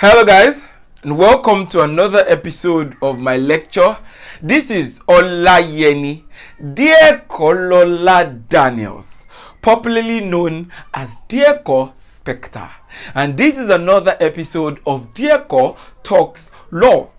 Hello guys, and welcome to another episode of my lecture. This is Olayeni Dear Kolola Daniels, popularly known as Dear Ko Spectre, and this is another episode of Dear Ko Talks Law.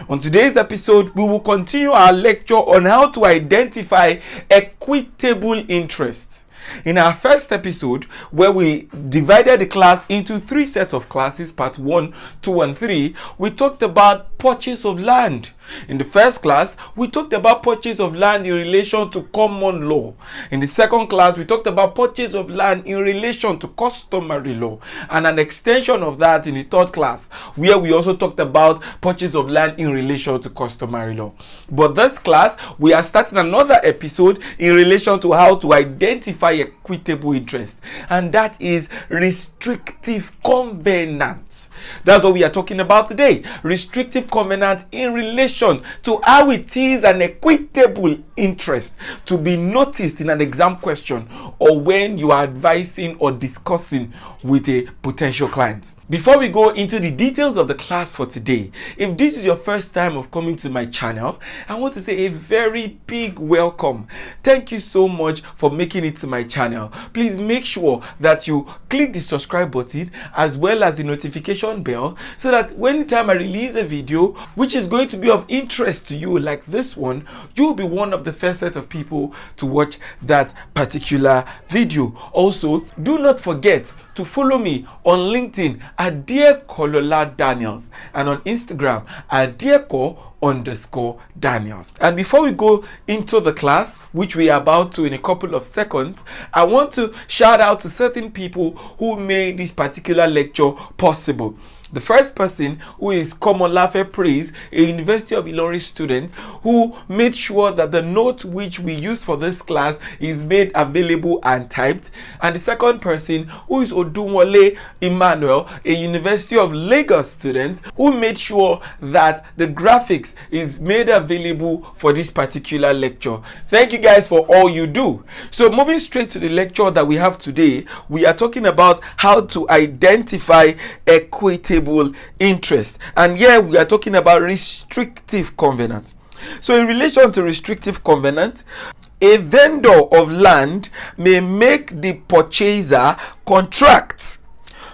On today's episode, we will continue our lecture on how to identify equitable interest. In our first episode, where we divided the class into three sets of classes, part 1, 2, and 3, we talked about purchase of land. In the first class, we talked about purchase of land in relation to common law. In the second class, we talked about purchase of land in relation to customary law. And an extension of that in the third class, where we also talked about purchase of land in relation to customary law. But this class, we are starting another episode in relation to how to identify equitable interest, and that is restrictive covenant. That's what we are talking about today. Restrictive covenant in relation to how it is an equitable interest to be noticed in an exam question or when you are advising or discussing with a potential client. Before we go into the details of the class for today, if this is your first time of coming to my channel, I want to say a very big welcome. Thank you so much for making it to my channel. Please make sure that you click the subscribe button as well as the notification bell so that when time I release a video which is going to be of interest to you like this one, you'll be one of the first set of people to watch that particular video. Also, do not forget to follow me on LinkedIn at Dear Kolola Daniels and on Instagram at dearko_Daniels. And before we go into the class, which we are about to in a couple of seconds, I want to shout out to certain people who made this particular lecture possible. The first person, who is Komolafe Praise, a University of Ilorin student who made sure that the note which we use for this class is made available and typed. And the second person, who is Odunwole Emmanuel, a University of Lagos student who made sure that the graphics is made available for this particular lecture. Thank you guys for all you do. So moving straight to the lecture that we have today, we are talking about how to identify equitable interest, and here we are talking about restrictive covenant. So in relation to restrictive covenant, a vendor of land may make the purchaser contract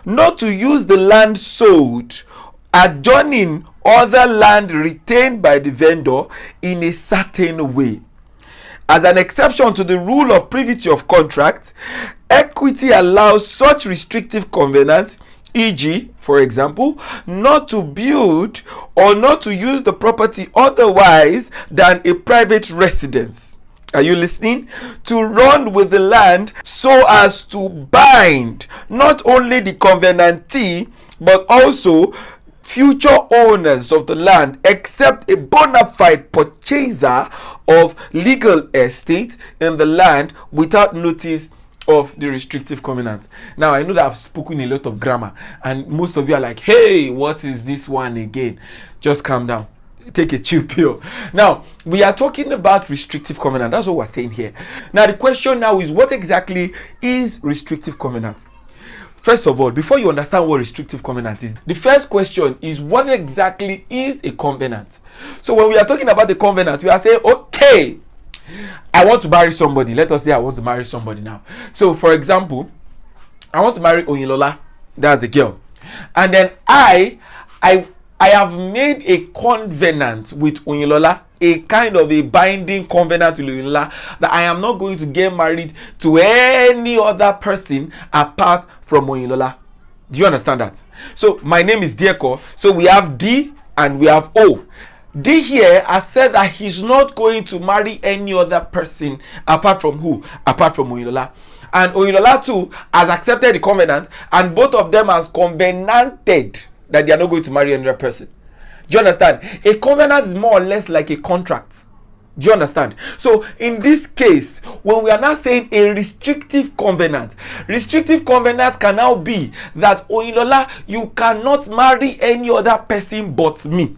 not to use the land sold, adjoining other land retained by the vendor in a certain way. As an exception to the rule of privity of contract, equity allows such restrictive covenant, e.g., for example, not to build or not to use the property otherwise than a private residence. Are you listening? To run with the land so as to bind not only the covenantee but also future owners of the land, except a bona-fide purchaser of legal estate in the land without notice of the restrictive covenant. Now, I know that I've spoken a lot of grammar, and most of you are like, hey, what is this one again? Just calm down. Take a chill pill. Now, we are talking about restrictive covenant. That's what we're saying here. Now, the question now is, what exactly is restrictive covenant? First of all, before you understand what restrictive covenant is, the first question is, what exactly is a covenant? So when we are talking about the covenant, we are saying, okay, I want to marry somebody. Let us say I want to marry somebody now. So, for example, I want to marry Oyinlola. That's a girl. And then I have made a covenant with Oyinlola, a kind of a binding covenant with Oyinlola, that I am not going to get married to any other person apart from Oyinlola. Do you understand that? So, my name is Dieko. So, we have D and we have O. D here has said that he's not going to marry any other person apart from who? Apart from Oyinlola. And Oyinlola too has accepted the covenant, and both of them has covenanted that they are not going to marry another person. Do you understand? A covenant is more or less like a contract. Do you understand? So in this case, when we are now saying a restrictive covenant can now be that Oyinlola, you cannot marry any other person but me.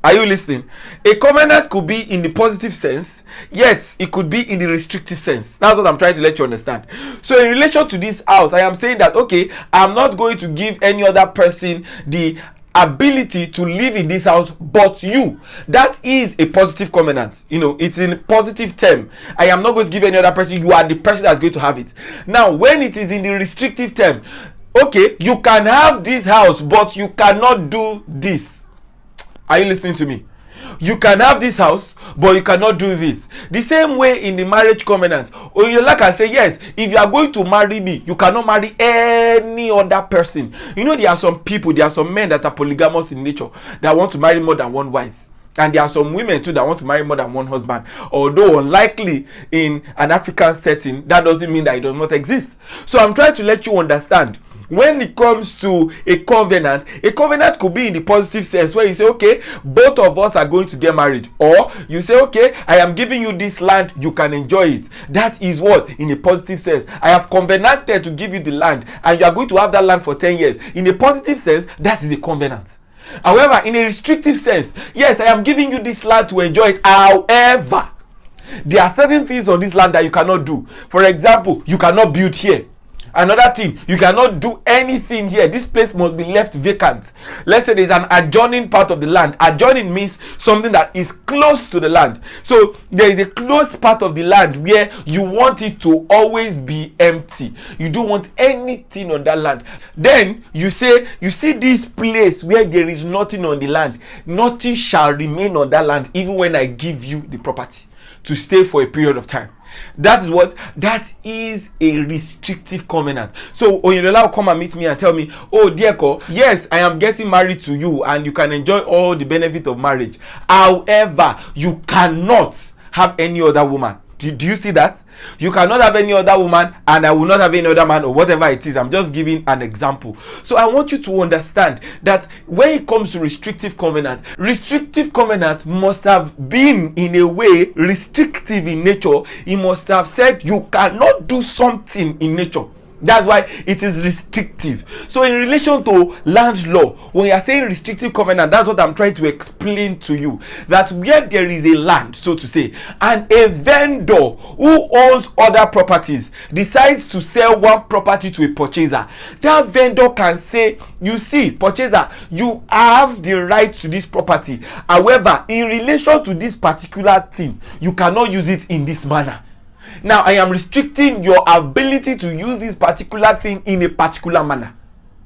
Are you listening? A covenant could be in the positive sense, yet it could be in the restrictive sense. That's what I'm trying to let you understand. So in relation to this house, I am saying that, okay, I'm not going to give any other person the ability to live in this house but you. That is a positive covenant. It's in positive term. I am not going to give any other person. You are the person that's going to have it. Now when it is in the restrictive term, okay, you can have this house but you cannot do this. Are you listening to me? You can have this house but you cannot do this. The same way in the marriage covenant, or you like I say, yes, if you are going to marry me, you cannot marry any other person. There are some people, there are some men that are polygamous in nature that want to marry more than one wife. And there are some women too that want to marry more than one husband. Although unlikely in an African setting, that doesn't mean that it does not exist. So I'm trying to let you understand, when it comes to a covenant could be in the positive sense where you say, okay, both of us are going to get married. Or you say, okay, I am giving you this land, you can enjoy it. That is what? In a positive sense. I have covenanted to give you the land and you are going to have that land for 10 years. In a positive sense, that is a covenant. However, in a restrictive sense, yes, I am giving you this land to enjoy it. However, there are certain things on this land that you cannot do. For example, you cannot build here. Another thing, you cannot do anything here. This place must be left vacant. Let's say there's an adjoining part of the land. Adjoining means something that is close to the land. So there is a close part of the land where you want it to always be empty. You don't want anything on that land. Then you say, you see this place where there is nothing on the land. Nothing shall remain on that land even when I give you the property to stay for a period of time. That is what? That is a restrictive covenant. So Oyinlola will come and meet me and tell me, oh dear God, yes, I am getting married to you and you can enjoy all the benefit of marriage. However, you cannot have any other woman. Do you see that? You cannot have any other woman and I will not have any other man, or whatever it is. I'm just giving an example. So I want you to understand that when it comes to restrictive covenant must have been in a way restrictive in nature. It must have said you cannot do something in nature. That's why it is restrictive. So in relation to land law, when you are saying restrictive covenant, that's what I'm trying to explain to you. That where there is a land, so to say, and a vendor who owns other properties decides to sell one property to a purchaser, that vendor can say, you see, purchaser, you have the right to this property. However, in relation to this particular thing, you cannot use it in this manner. Now, I am restricting your ability to use this particular thing in a particular manner.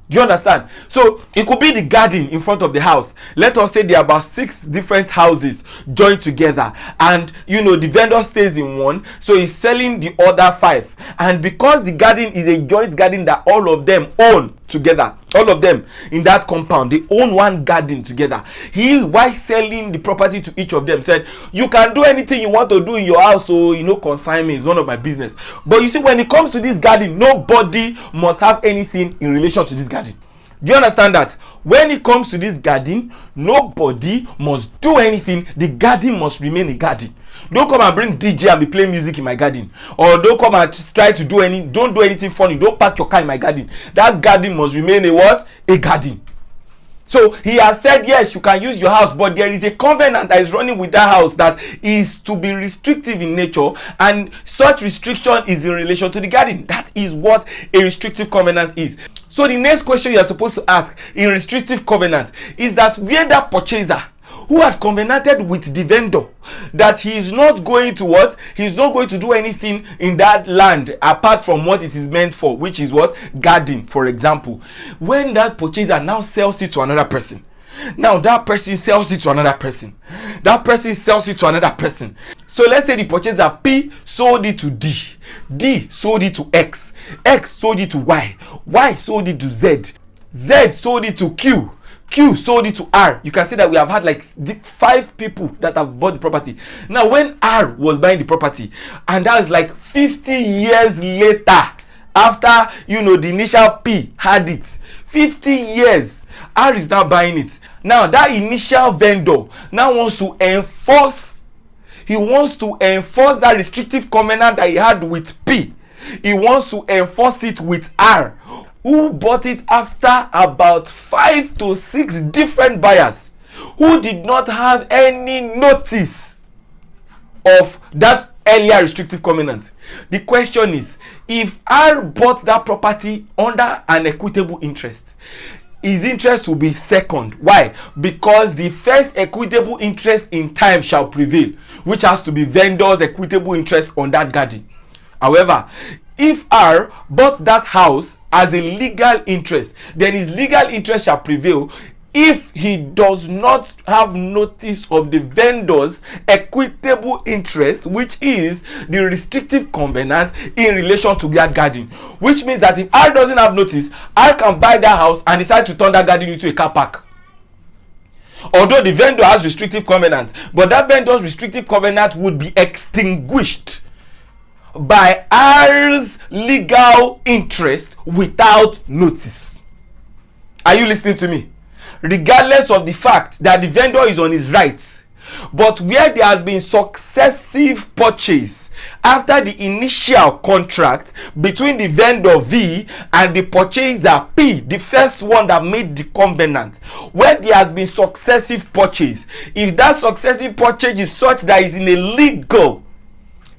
Do you understand? So, it could be the garden in front of the house. Let us say there are about 6 different houses joined together. And, the vendor stays in one. So, he's selling the other 5. And because the garden is a joint garden that all of them own together, all of them in that compound, they own one garden together. He, while selling the property to each of them, said, you can do anything you want to do in your house, so consign me, it's none of my business. But you see, when it comes to this garden, nobody must have anything in relation to this garden. Do you understand that? When it comes to this garden, nobody must do anything. The garden must remain a garden. Don't come and bring DJ and be playing music in my garden. Or don't come and try to don't do anything funny. Don't park your car in my garden. That garden must remain a what? A garden. So he has said, yes, you can use your house, but there is a covenant that is running with that house that is to be restrictive in nature, and such restriction is in relation to the garden. That is what a restrictive covenant is. So the next question you are supposed to ask in restrictive covenant is that where that purchaser who had covenanted with the vendor that he is not going to what? He is not going to do anything in that land apart from what it is meant for, which is what? Garden, for example. When that purchaser now sells it to another person, now that person sells it to another person, that person sells it to another person. So let's say the purchaser P sold it to D, D sold it to X, X sold it to Y, Y sold it to Z, Z sold it to Q, Q sold it to R. You can see that we have had like 5 people that have bought the property. Now when R was buying the property, and that is like 50 years later, after the initial P had it, 50 years, R is now buying it. Now that initial vendor now wants to enforce, that restrictive covenant that he had with P. He wants to enforce it with R, who bought it after about 5 to 6 different buyers. who did not have any notice of that earlier restrictive covenant. The question is, if R bought that property under an equitable interest, his interest will be second. Why? Because the first equitable interest in time shall prevail, which has to be vendor's equitable interest on that garden. However, if R bought that house as a legal interest, then his legal interest shall prevail if he does not have notice of the vendor's equitable interest, which is the restrictive covenant in relation to that garden. Which means that if R doesn't have notice, R can buy that house and decide to turn that garden into a car park. Although the vendor has restrictive covenant, but that vendor's restrictive covenant would be extinguished by R's legal interest without notice. Are you listening to me? Regardless of the fact that the vendor is on his rights, but where there has been successive purchase after the initial contract between the vendor V and the purchaser P, the first one that made the covenant, where there has been successive purchase, if that successive purchase is such that is in a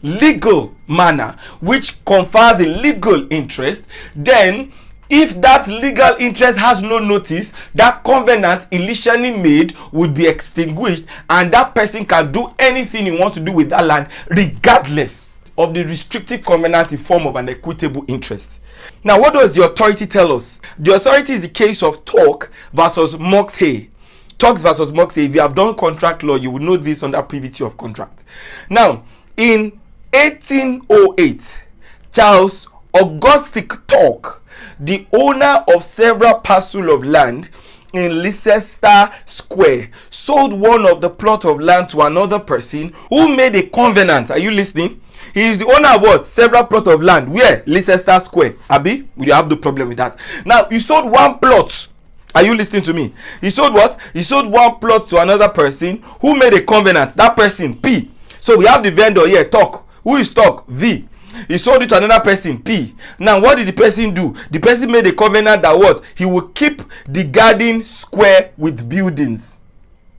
legal manner which confers a legal interest, then if that legal interest has no notice, that covenant initially made would be extinguished, and that person can do anything he wants to do with that land regardless of the restrictive covenant in form of an equitable interest. Now, what does the authority tell us? The authority is the case of Tulk versus Moxhay. Tulk versus Moxhay. If you have done contract law, you will know this under privity of contract. Now, in 1808, Charles Augustus Tulk, the owner of several parcels of land in Leicester Square, sold one of the plot of land to another person who made a covenant. Are you listening? He is the owner of what? Several plot of land. Where? Leicester Square. Abi, we have no problem with that. Now, he sold one plot. Are you listening to me? He sold what? He sold one plot to another person who made a covenant. That person, P. So we have the vendor here, Tulk. Who is Tulk? V. He sold it to another person, P. Now, what did the person do? The person made a covenant that what? He will keep the garden square with buildings,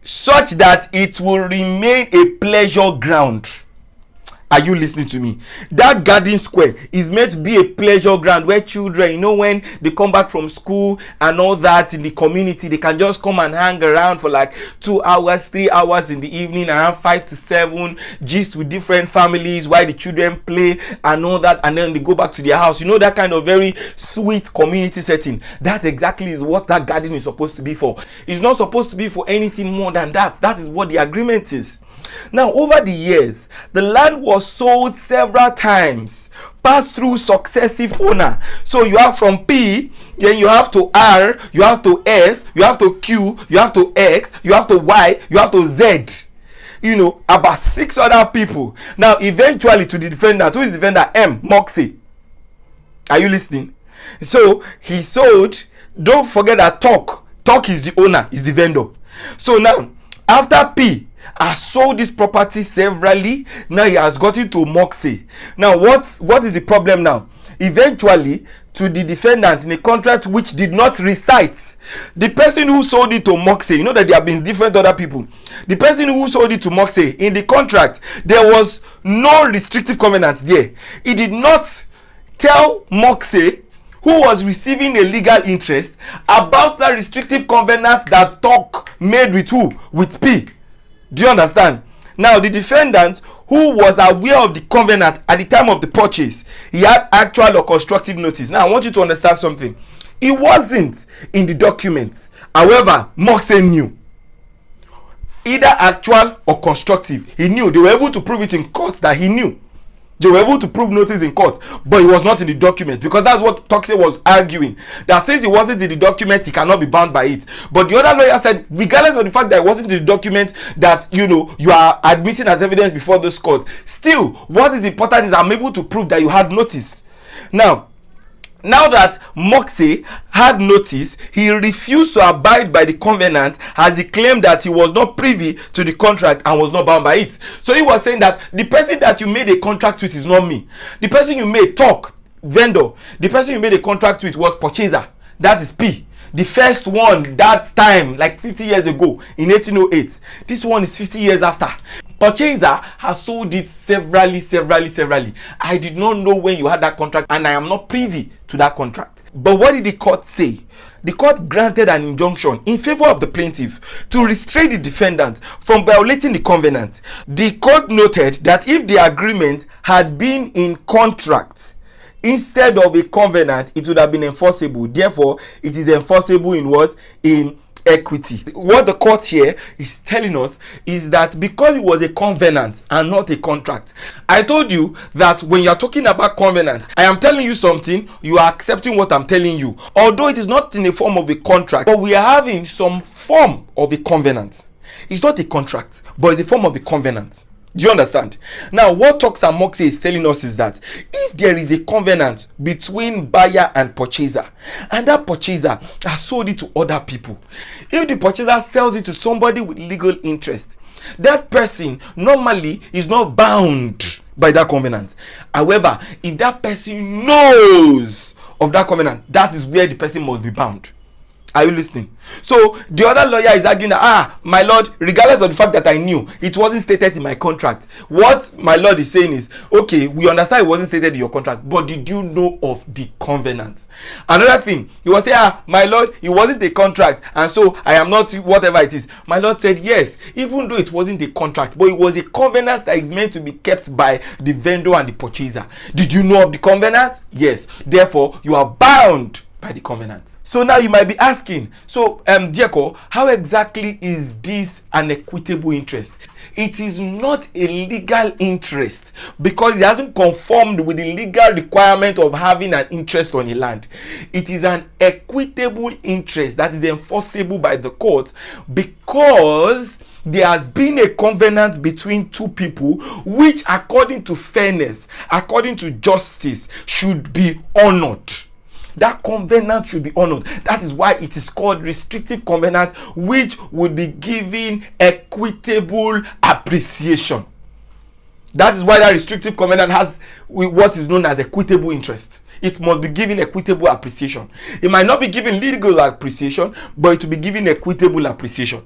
such that it will remain a pleasure ground. Are you listening to me? That garden square is meant to be a pleasure ground where children, when they come back from school and all that in the community, they can just come and hang around for like 2 hours, 3 hours in the evening, around 5 to 7, gist with different families while the children play and all that, and then they go back to their house. That kind of very sweet community setting. That exactly is what that garden is supposed to be for. It's not supposed to be for anything more than that. That is what the agreement is. Now, over the years, the land was sold several times, passed through successive owner. So you have from P, then you have to R, you have to S, you have to Q, you have to X, you have to Y, you have to Z. About 6 other people. Now, eventually to the defendant, who is the defendant? M, Moxhay. Are you listening? So he sold. Don't forget that Tulk is the owner, is the vendor. So now, after P has sold this property severally, now he has got it to Moxhay. Now, what is the problem now? Eventually, to the defendant in a contract which did not recite, the person who sold it to Moxhay, that there have been different other people. The person who sold it to Moxhay, in the contract, there was no restrictive covenant there. He did not tell Moxhay, who was receiving a legal interest, about the restrictive covenant that Tulk made with who? With P. Do you understand? Now, the defendant, who was aware of the covenant at the time of the purchase, he had actual or constructive notice. Now, I want you to understand something. It wasn't in the document. However, Moxhay knew. Either actual or constructive. He knew. They were able to prove it in court that he knew. They were able to prove notice in court, but it was not in the document, because that's what Moxhay was arguing. That since it wasn't in the document, he cannot be bound by it. But the other lawyer said, regardless of the fact that it wasn't in the document that you are admitting as evidence before this court, still, what is important is I'm able to prove that you had notice. Now that Moxhay had notice, he refused to abide by the covenant, as he claimed that he was not privy to the contract and was not bound by it. So he was saying that the person that you made a contract with is not me. The person you made, Tulk, vendor, the person you made a contract with was purchaser. That is P. The first one that time, like 50 years ago in 1808. This one is 50 years after. Purchaser has sold it severally. I did not know when you had that contract, and I am not privy to that contract. But what did the court say? The court granted an injunction in favor of the plaintiff to restrain the defendant from violating the covenant. The court noted that if the agreement had been in contract instead of a covenant, it would have been enforceable. Therefore, it is enforceable in what? In equity. What the court here is telling us is that because it was a covenant and not a contract. I told you that when you are talking about covenant, I am telling you something, you are accepting what I'm telling you. Although it is not in the form of a contract, but we are having some form of a covenant. It's not a contract, but it's the form of a covenant. Do you understand? Now, what Tulk and Moxhay is telling us is that if there is a covenant between buyer and purchaser, and that purchaser has sold it to other people, if the purchaser sells it to somebody with legal interest, that person normally is not bound by that covenant. However, if that person knows of that covenant, that is where the person must be bound. Are you listening? So the other lawyer is arguing that, my lord, regardless of the fact that I knew, it wasn't stated in my contract. What my lord is saying is, okay, we understand it wasn't stated in your contract, but did you know of the covenant? Another thing, he was saying, my lord, it wasn't a contract, and so I am not whatever it is. My lord said, yes, even though it wasn't a contract, but it was a covenant that is meant to be kept by the vendor and the purchaser. Did you know of the covenant? Yes. Therefore, you are bound by the covenant. So now you might be asking, so Dieko, how exactly is this an equitable interest? It is not a legal interest because it hasn't conformed with the legal requirement of having an interest on a land. It is an equitable interest that is enforceable by the court because there has been a covenant between two people which, according to fairness, according to justice, should be honored. That covenant should be honored. That is why it is called restrictive covenant, which would be given equitable appreciation. That is why that restrictive covenant has what is known as equitable interest. It must be given equitable appreciation. It might not be given legal appreciation, but it will be given equitable appreciation.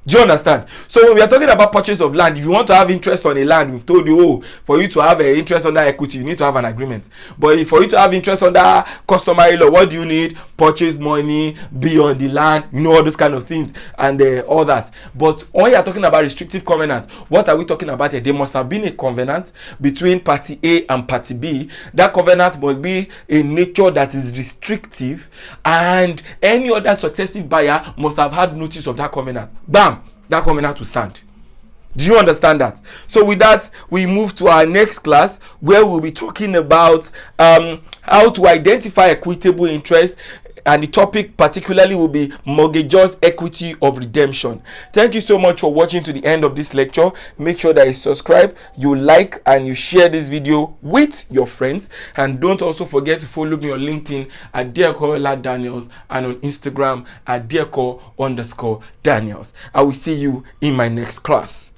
Do you understand? So when we are talking about purchase of land, if you want to have interest on a land, we've told you, for you to have an interest under equity, you need to have an agreement. But for you to have interest under customary law, what do you need? Purchase money, be on the land, all those kind of things, and all that. But when you are talking about restrictive covenant, what are we talking about here? There must have been a covenant between party A and party B. That covenant must be a nature that is restrictive, and any other successive buyer must have had notice of that covenant. Bam! That covenant will stand. Do you understand that? So with that, we move to our next class where we'll be talking about how to identify equitable interest, and the topic particularly will be mortgagor's equity of redemption. Thank you so much for watching to the end of this lecture. Make sure that you subscribe, you like, and you share this video with your friends. And don't also forget to follow me on LinkedIn at Daniels and on Instagram at Dieko_Daniels. I will see you in my next class.